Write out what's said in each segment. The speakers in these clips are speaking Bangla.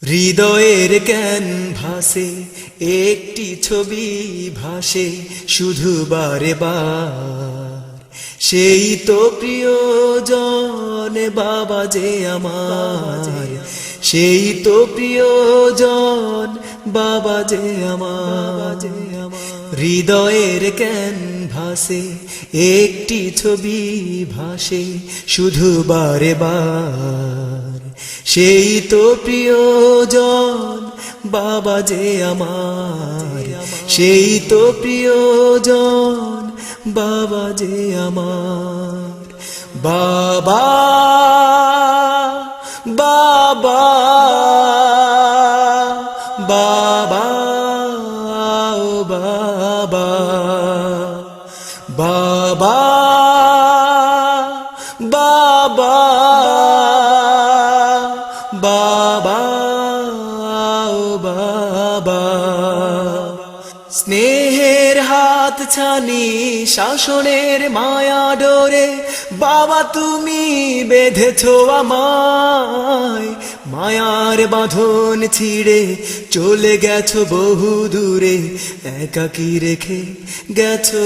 হৃদয়ের ক্যানভাসে একটি ছবি ভাসে শুধু বারে বার, সেই তো প্রিয়জন বাবা যে আমার, সেই তো প্রিয়জন বাবা যে আমার। হৃদয়ের ক্যানভাসে একটি ছবি ভাসে শুধু বারে বার, সেই তো প্রিয়জন বাবা যে আমার, সেই তো প্রিয়জন বাবা যে আমার। বাবা বাবা বাবা ও বাবা, বাবা বাবা বাবা ও বাবা। স্নেহের হাত ছানি শাসনের মায়া ডোরে বাবা তুমি বেঁধেছো আমায়, মায়ার বাঁধন ছিঁড়ে চলে গেছো বহু দূরে, একাকী রেখে গেছো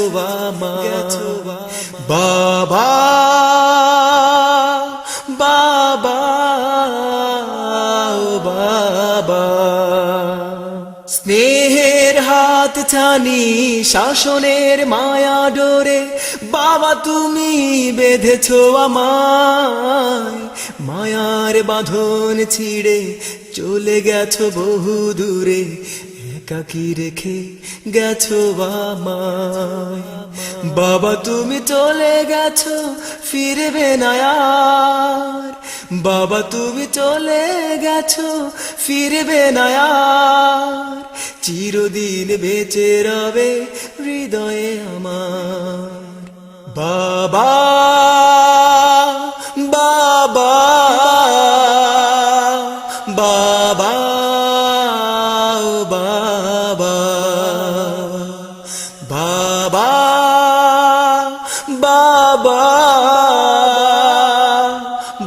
আমায়। বাবা বাবা ও বাবা। স্নেহের হাত ছানি শাসনের মায়া ডোরে বাবা তুমি বেঁধেছো আমায়, মায়ার বাঁধন ছিঁড়ে চলে গেছো বহু দূরে, একাকী রেখে গেছো আমায়। বাবা তুমি চলে গেছো ফিরবে না আর, বাবা তুমি চলে গেছো ফিরবে না আর, চিরদিন বেঁচে রবে হৃদয়ে আমার। বাবা বাবা বাবা ও বাবা, বাবা বাবা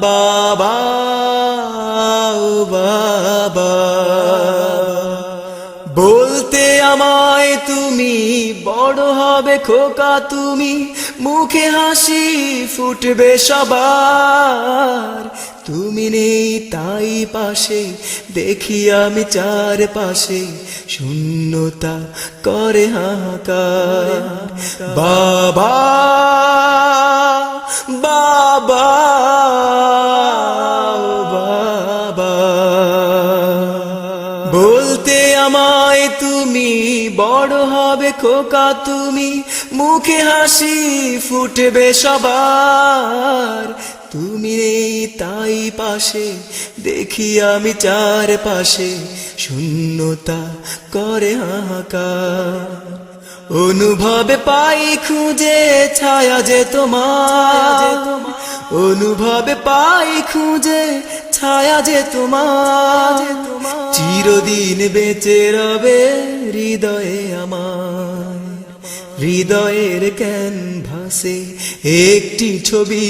বাবা ও বাবা। বলতে আমায় তুমি বড় হবে খোকা তুমি, মুখে হাসি ফুটবে সবার, তুমি নেই তাই পাশে দেখি আমি চারপাশে শূন্যতা করে হাহাকার। বাবা বাবা ও বাবা। বলতে আমায় তুমি বড় হবে খোকা তুমি, মুখে হাসি ফুটবে সবার, তুমি নেই তাই পাশে দেখি আমি চারপাশে শূন্যতা করে হাহাকার। অনুভবে পাই খুঁজে ছায়া যে তোমার, অনুভবে পাই খুঁজে ছায়া যে তোমার, চিরদিন বেঁচে রবে হৃদয়ে আমার। হৃদয়ের ক্যানভাসে একটি ছবি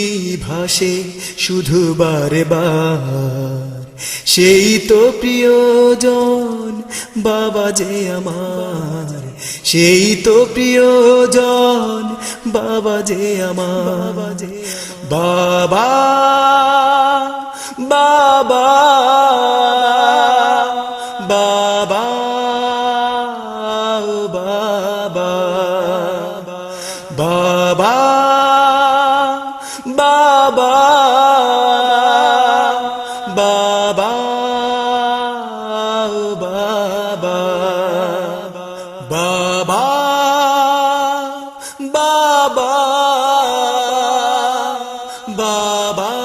ভাসে শুধু বারে বার, সেই তো প্রিয়জন বাবা যে আমার, সেই তো প্রিয়জন বাবা যে আমার। বাবা বাবা বাবা ও বাবা, বাবা বাবা বাবা ও বাবা, বাবা বাবা বাবা।